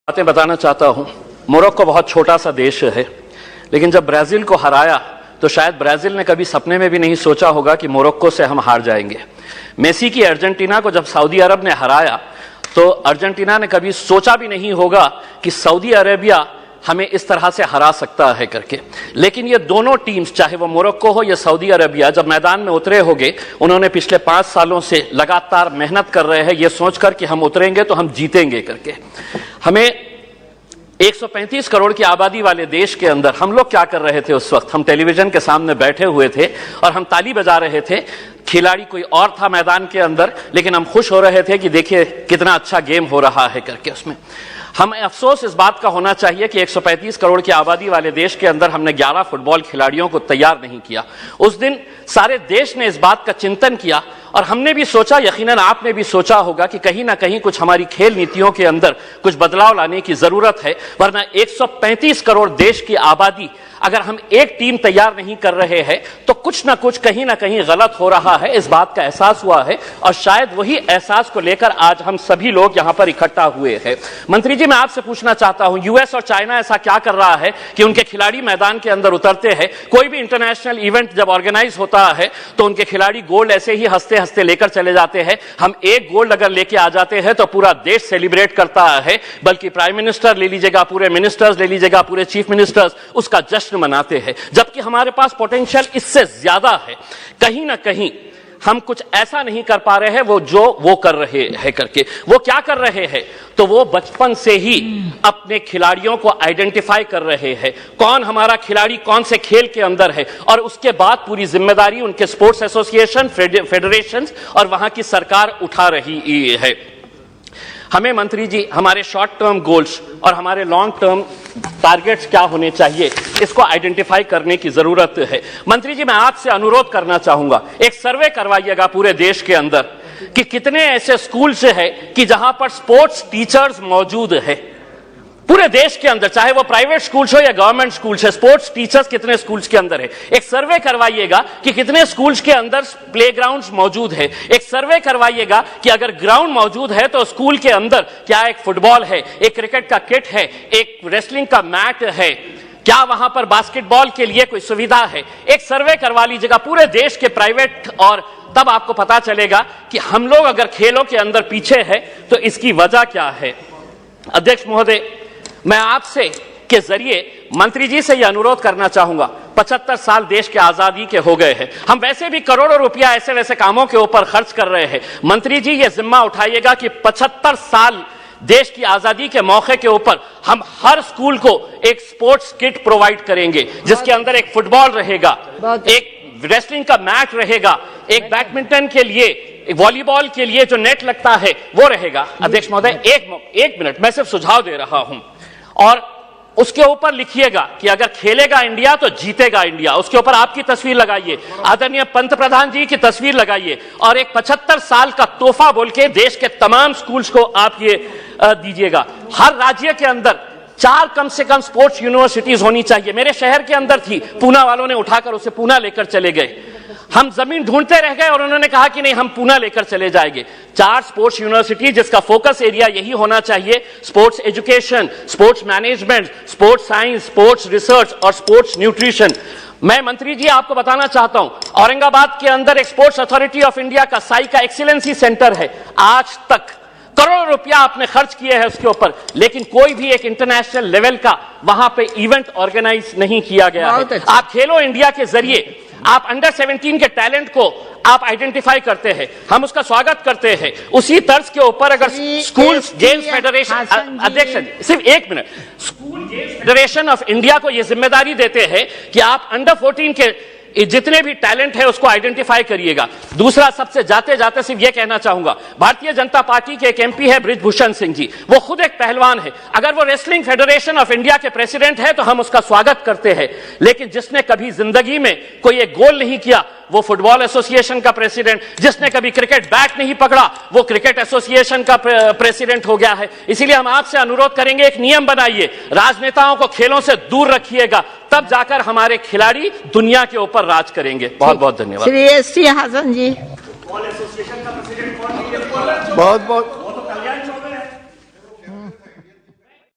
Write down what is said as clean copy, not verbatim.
बातें बताना चाहता हूं। मोरक्को बहुत छोटा सा देश है, लेकिन जब ब्राजील को हराया तो शायद ब्राजील ने कभी सपने में भी नहीं सोचा होगा कि मोरक्को से हम हार जाएंगे। मेसी की अर्जेंटीना को जब सऊदी अरब ने हराया तो अर्जेंटीना ने कभी सोचा भी नहीं होगा कि सऊदी अरेबिया हमें इस तरह से हरा सकता है करके। लेकिन ये दोनों टीम्स, चाहे वो मोरक्को हो या सऊदी अरेबिया, जब मैदान में उतरे होंगे, उन्होंने पिछले 5 सालों से लगातार मेहनत कर रहे हैं ये सोचकर कि हम उतरेंगे तो हम जीतेंगे करके। हमें 135 करोड़ की आबादी वाले देश के अंदर हम लोग क्या कर रहे थे उस वक्त? हम टेलीविजन के सामने बैठे हुए थे और हम ताली बजा रहे थे। खिलाड़ी कोई और था मैदान के अंदर, लेकिन हम खुश हो रहे थे कि देखिए कितना अच्छा गेम हो रहा है करके। उसमें हमें अफसोस इस बात का होना चाहिए कि 135 करोड़ की आबादी वाले देश के अंदर हमने 11 फुटबॉल खिलाड़ियों को तैयार नहीं किया। उस दिन सारे देश ने इस बात का चिंतन किया और हमने भी सोचा, यकीनन आपने भी सोचा होगा कि कहीं ना कहीं कुछ हमारी खेल नीतियों के अंदर कुछ बदलाव लाने की जरूरत है, वरना 135 करोड़ देश की आबादी अगर हम एक टीम तैयार नहीं कर रहे हैं तो कुछ ना कुछ कहीं ना कहीं गलत हो रहा है। इस बात का एहसास हुआ है और शायद वही एहसास को लेकर आज हम सभी लोग यहां पर इकट्ठा हुए हैं। मंत्री जी, मैं आपसे पूछना चाहता हूं, यूएस और चाइना ऐसा क्या कर रहा है कि उनके खिलाड़ी मैदान के अंदर उतरते हैं? कोई भी इंटरनेशनल इवेंट जब ऑर्गेनाइज होता है तो उनके खिलाड़ी गोल्ड ऐसे ही हंसते हंसते लेकर चले जाते हैं। हम एक गोल्ड अगर लेके आ जाते हैं तो पूरा देश सेलिब्रेट करता है, बल्कि प्राइम मिनिस्टर ले लीजिएगा, पूरे मिनिस्टर्स ले लीजिएगा, पूरे चीफ मिनिस्टर्स उसका जश्न मनाते हैं। जबकि हमारे पास पोटेंशियल इससे ज्यादा है। कहीं ना कहीं हम कुछ ऐसा नहीं कर पा रहे हैं वो कर रहे हैं करके। वो क्या कर रहे हैं? तो वो बचपन से ही अपने खिलाड़ियों को आइडेंटिफाई कर रहे हैं, कौन हमारा खिलाड़ी कौन से खेल के अंदर है, और उसके बाद पूरी जिम्मेदारी उनके स्पोर्ट्स एसोसिएशन, फेडरेशन और वहां की सरकार उठा रही है। हमें मंत्री जी हमारे शॉर्ट टर्म गोल्स और हमारे लॉन्ग टर्म टारगेट्स क्या होने चाहिए, इसको आइडेंटिफाई करने की जरूरत है। मंत्री जी, मैं आपसे अनुरोध करना चाहूंगा, एक सर्वे करवाइएगा पूरे देश के अंदर कि कितने ऐसे स्कूल्स है कि जहां पर स्पोर्ट्स टीचर्स मौजूद है। पूरे देश के अंदर, चाहे वो प्राइवेट स्कूल्स हो या गवर्नमेंट स्कूल्स है, स्पोर्ट्स टीचर्स कितने स्कूल्स के अंदर है। एक सर्वे करवाइएगा कि कितने स्कूल्स के अंदर प्लेग्राउंड्स मौजूद है। एक सर्वे करवाइएगा कि अगर ग्राउंड मौजूद है तो स्कूल के अंदर क्या एक फुटबॉल है, एक क्रिकेट का किट है, एक रेसलिंग का मैट है, क्या वहां पर बास्केटबॉल के लिए कोई सुविधा है। एक सर्वे करवा लीजिएगा पूरे देश के प्राइवेट, और तब आपको पता चलेगा कि हम लोग अगर खेलों के अंदर पीछे है तो इसकी वजह क्या है। अध्यक्ष महोदय, मैं आपसे के जरिए मंत्री जी से यह अनुरोध करना चाहूंगा, 75 साल देश के आजादी के हो गए हैं, हम वैसे भी करोड़ों रुपया ऐसे वैसे कामों के ऊपर खर्च कर रहे हैं। मंत्री जी ये जिम्मा उठाइएगा कि 75 साल देश की आजादी के मौके के ऊपर हम हर स्कूल को एक स्पोर्ट्स किट प्रोवाइड करेंगे, जिसके अंदर एक फुटबॉल रहेगा, एक रेसलिंग का मैट रहेगा, एक बैडमिंटन के लिए, वॉलीबॉल के लिए जो नेट लगता है वो रहेगा। अध्यक्ष महोदय, एक मिनट, मैं सिर्फ सुझाव दे रहा हूं, और उसके ऊपर लिखिएगा कि अगर खेलेगा इंडिया तो जीतेगा इंडिया। उसके ऊपर आपकी तस्वीर लगाइए, आदरणीय पंतप्रधान जी की तस्वीर लगाइए, और एक 75 साल का तोहफा बोल के देश के तमाम स्कूल्स को आप ये दीजिएगा। हर राज्य के अंदर 4 कम से कम स्पोर्ट्स यूनिवर्सिटीज होनी चाहिए। मेरे शहर के अंदर थी, पूना वालों ने उठाकर उसे पूना लेकर चले गए। हम जमीन ढूंढते रह गए और उन्होंने कहा कि नहीं, हम पूना लेकर चले जाएंगे। 4 स्पोर्ट्स यूनिवर्सिटी, जिसका फोकस एरिया यही होना चाहिए, sports education, sports management, sports science, sports research और स्पोर्ट्स न्यूट्रिशन। मैं मंत्री जी आपको बताना चाहता हूं, औरंगाबाद के अंदर एक स्पोर्ट्स अथॉरिटी ऑफ इंडिया का साई का एक्सीलेंसी सेंटर है। आज तक करोड़ों रुपया आपने खर्च किए हैं उसके ऊपर, लेकिन कोई भी एक इंटरनेशनल लेवल का वहां पे इवेंट ऑर्गेनाइज नहीं किया गया है। आप खेलो इंडिया के जरिए आप अंडर 17 के टैलेंट को आप आइडेंटिफाई करते हैं, हम उसका स्वागत करते हैं। उसी तर्ज के ऊपर अगर स्कूल गेम्स फेडरेशन, अध्यक्ष सिर्फ एक minute, school games federation of India को यह जिम्मेदारी देते हैं कि आप अंडर 14 के जितने भी टैलेंट है उसको आइडेंटिफाई करिएगा। दूसरा, सबसे जाते जाते सिर्फ यह कहना चाहूंगा, भारतीय जनता पार्टी के एक एमपी है बृजभूषण सिंह जी, वो खुद एक पहलवान है। अगर वो रेसलिंग फेडरेशन ऑफ इंडिया के प्रेसिडेंट है तो हम उसका स्वागत करते हैं, लेकिन जिसने कभी जिंदगी में कोई एक गोल नहीं किया वो फुटबॉल एसोसिएशन का प्रेसिडेंट, जिसने कभी क्रिकेट बैट नहीं पकड़ा वो क्रिकेट एसोसिएशन का प्रेसिडेंट हो गया है। इसीलिए हम आपसे अनुरोध करेंगे, एक नियम बनाइए, राजनेताओं को खेलों से दूर रखिएगा, तब जाकर हमारे खिलाड़ी दुनिया के ऊपर राज करेंगे। बहुत बहुत धन्यवाद। श्री एस टी हासन जी, बहुत बहुत